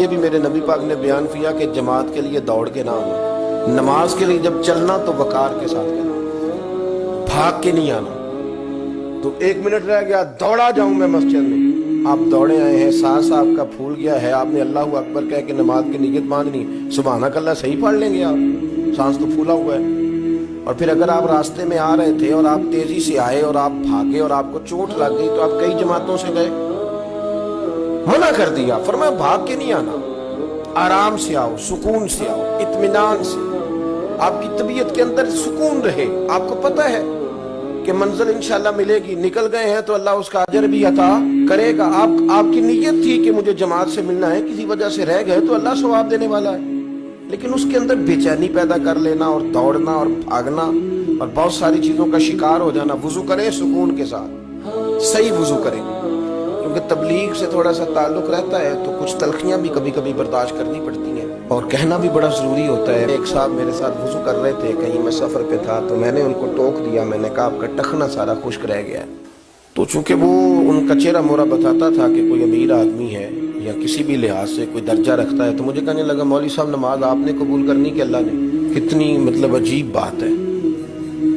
یہ بھی میرے نبی پاک نے بیان کیا کہ جماعت کے لیے دوڑ کے نہ آنا، نماز کے لیے جب چلنا تو وقار کے ساتھ کرنا، بھاگ کے نہیں آنا۔ تو 1 منٹ رہ گیا دوڑا جاؤں میں مسجد میں، آپ دوڑے آئے ہیں، سانس آپ کا پھول گیا ہے، آپ نے اللہ اکبر کہہ کے نماز کی نیت باندھنی، سبحانک اللہ صحیح پڑھ لیں گے آپ، سانس تو پھولا ہوا ہے۔ اور پھر اگر آپ راستے میں آ رہے تھے اور آپ تیزی سے آئے اور آپ بھاگے اور آپ کو چوٹ لگ گئی تو آپ کئی جماعتوں سے گئے، منع کر دیا، فرمایا بھاگ کے نہیں آنا، آرام سے آؤ، سکون سے آؤ، اطمینان سے، آپ کی طبیعت کے اندر سکون رہے، آپ کو پتہ ہے کہ منزل انشاءاللہ ملے گی، نکل گئے ہیں تو اللہ اس کا اجر بھی عطا کرے گا۔ آپ کی نیت تھی کہ مجھے جماعت سے ملنا ہے، کسی وجہ سے رہ گئے تو اللہ ثواب دینے والا ہے، لیکن اس کے اندر بے چینی پیدا کر لینا اور دوڑنا اور بھاگنا اور بہت ساری چیزوں کا شکار ہو جانا۔ وضو کریں سکون کے ساتھ، صحیح وضو کریں، کیونکہ تبلیغ سے تھوڑا سا تعلق رہتا ہے تو کچھ تلخیاں بھی کبھی کبھی برداشت کرنی پڑتی ہیں اور کہنا بھی بڑا ضروری ہوتا ہے۔ ایک صاحب میرے ساتھ وضو کر رہے تھے، کہیں میں سفر پہ تھا تو میں نے ان کو ٹوک دیا، میں نے کہا آپ کا ٹخنا سارا خشک رہ گیا ہے۔ تو چونکہ وہ ان کا چہرہ مورا بتاتا تھا کہ کوئی امیر آدمی ہے یا کسی بھی لحاظ سے کوئی درجہ رکھتا ہے، تو مجھے کہنے لگا مولوی صاحب نماز آپ نے قبول کرنی کہ اللہ نے؟ کتنی مطلب عجیب بات ہے۔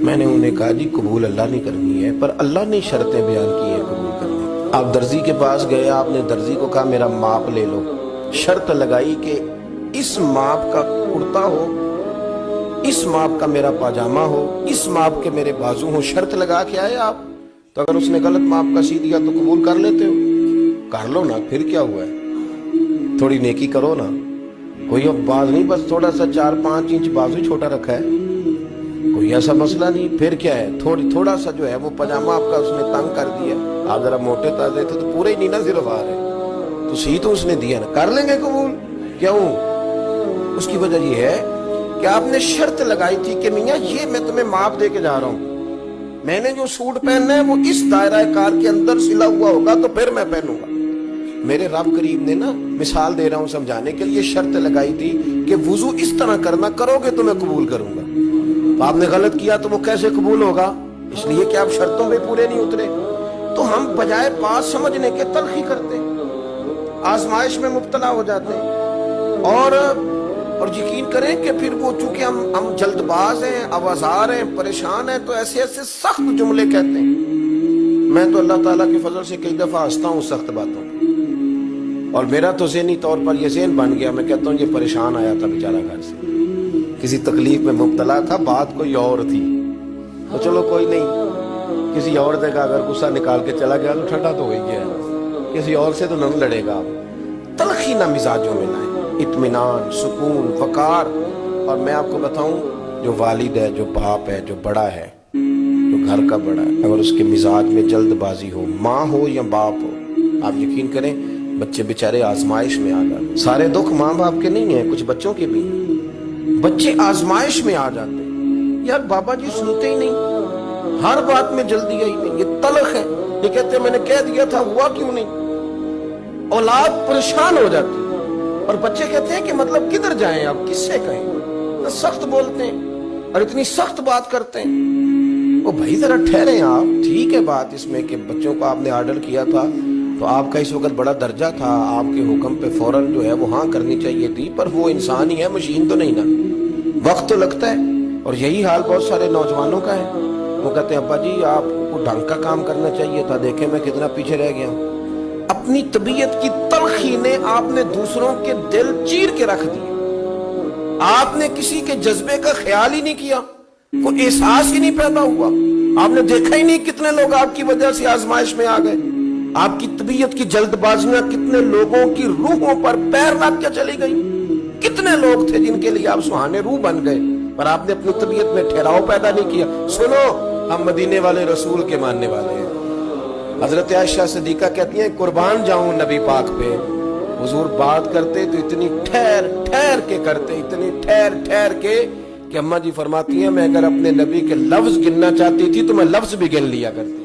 میں نے انہیں کہا جی قبول اللہ نے کرنی ہے، پر اللہ نے شرطیں بیان کی ہیں قبول کرنی۔ آپ درزی کے پاس گئے، آپ نے درزی کو کہا میرا ماپ لے لو، شرط لگائی کہ اس ماپ کا کرتا ہو، اس ماپ کا میرا پاجامہ ہو، اس ماپ کے میرے بازو ہو، شرط لگا کے آئے آپ۔ تو اگر اس نے غلط ماپ کا سی دیا تو قبول کر لیتے ہو؟ کر لو نا، پھر کیا ہوا ہے، تھوڑی نیکی کرو نا، کوئی اب باز نہیں، بس تھوڑا سا 4-5 انچ بازو چھوٹا رکھا ہے، کوئی ایسا مسئلہ نہیں، پھر کیا ہے، تھوڑا سا جو ہے وہ پاجامہ آپ کا اس نے تنگ کر دیا، آپ ذرا موٹے تازے تھے تو پورے ہی نہیں نا صرف آ رہے، تو سی تو اس نے دیا نا، کر لیں گے قبول۔ کیوں؟ اس کی وجہ یہ ہے کہ آپ نے شرط لگائی تھی کہ میاں یہ میں تمہیں ماپ دے کے جا رہا ہوں، میں نے جو سوٹ پہننا ہے وہ اس دائرہ کار کے اندر سلا ہوا ہوگا تو پھر میں پہنوں گا۔ میرے رب کریم نے نا، مثال دے رہا ہوں سمجھانے کے لیے، شرط لگائی تھی کہ وضو اس طرح کرنا، کرو گے تو میں قبول کروں گا۔ تو آپ نے غلط کیا تو وہ کیسے قبول ہوگا؟ اس لیے کہ آپ شرطوں پہ پورے نہیں اترے۔ تو ہم بجائے بات سمجھنے کے تلخی کرتے ہیں، آزمائش میں مبتلا ہو جاتے ہیں، اور یقین کریں کہ پھر وہ چونکہ ہم جلد باز ہیں، آوازار ہیں، پریشان ہیں، تو ایسے سخت جملے کہتے ہیں۔ میں تو اللہ تعالیٰ کے فضل سے کئی دفعہ ہنستا ہوں سخت باتوں پہ، اور میرا تو ذہنی طور پر یہ ذہن بن گیا، میں کہتا ہوں یہ پریشان آیا تھا بیچارہ گھر سے، کسی تکلیف میں مبتلا تھا، بات کوئی اور تھی، تو چلو کوئی نہیں، کسی اور جگہ اگر غصہ نکال کے چلا گیا تو ٹھنڈا تو ہو ہی گیا، کسی اور سے تو نہ لڑے گا۔ تلخی نہ مزاجوں میں لائیں، اطمینان، سکون، وقار۔ اور میں آپ کو بتاؤں، جو والد ہے، جو باپ ہے، جو بڑا ہے، جو گھر کا بڑا ہے، اگر اس کے مزاج میں جلد بازی ہو، ماں ہو یا باپ ہو، آپ یقین کریں بچے بیچارے آزمائش میں آ جاتے۔ سارے دکھ ماں باپ کے نہیں ہیں، کچھ بچوں کے بھی ہیں، بچے آزمائش میں آ جاتے ہیں، یار بابا جی سنتے ہی نہیں، ہر بات میں جلدی آئی نہیں، یہ تلخ ہے، یہ کہتے ہیں میں نے کہہ دیا تھا، ہوا کیوں نہیں؟ اولاد پریشان ہو جاتی، اور بچے کہتے ہیں کہ مطلب کدھر جائیں آپ، کس سے کہیں، سخت بولتے ہیں اور اتنی سخت بات کرتے ہیں۔ وہ بھائی ذرا ٹھہریں آپ، ٹھیک ہے بات اس میں کہ بچوں کو آپ نے آرڈر کیا تھا تو آپ کا اس وقت بڑا درجہ تھا، آپ کے حکم پہ فوراً جو ہے وہ ہاں کرنی چاہیے تھی، پر وہ انسان ہی ہے، مشین تو نہیں نا، وقت تو لگتا ہے۔ اور یہی حال بہت سارے نوجوانوں کا ہے، وہ کہتے ہیں ابا جی آپ کو ڈھنگ کا کام کرنا چاہیے تھا، دیکھیں میں کتنا پیچھے رہ گیا ہوں۔ اپنی طبیعت کی تلخی نے آپ نے دوسروں کے دل چیر کے رکھ دیے، آپ نے کسی کے جذبے کا خیال ہی نہیں کیا، کوئی احساس ہی نہیں پیدا ہوا، آپ نے دیکھا ہی نہیں کتنے لوگ آپ کی وجہ سے آزمائش میں آ گئے، آپ کی طبیعت کی جلد بازیاں کتنے لوگوں کی روحوں پر پیر رکھ کے چلی گئی، کتنے لوگ تھے جن کے لیے آپ سہانے روح بن گئے، پر آپ نے اپنی طبیعت میں ٹھہراؤ پیدا نہیں کیا۔ سنو، ہم مدینے والے رسول کے ماننے والے ہیں۔ حضرت عائشہ صدیقہ کہتی ہیں قربان جاؤں نبی پاک پہ، حضور بات کرتے تو اتنی ٹھہر ٹھہر کے کرتے، اتنی ٹھہر ٹھہر کے کہ اماں جی فرماتی ہیں میں اگر اپنے نبی کے لفظ گننا چاہتی تھی تو میں لفظ بھی گن لیا کرتی۔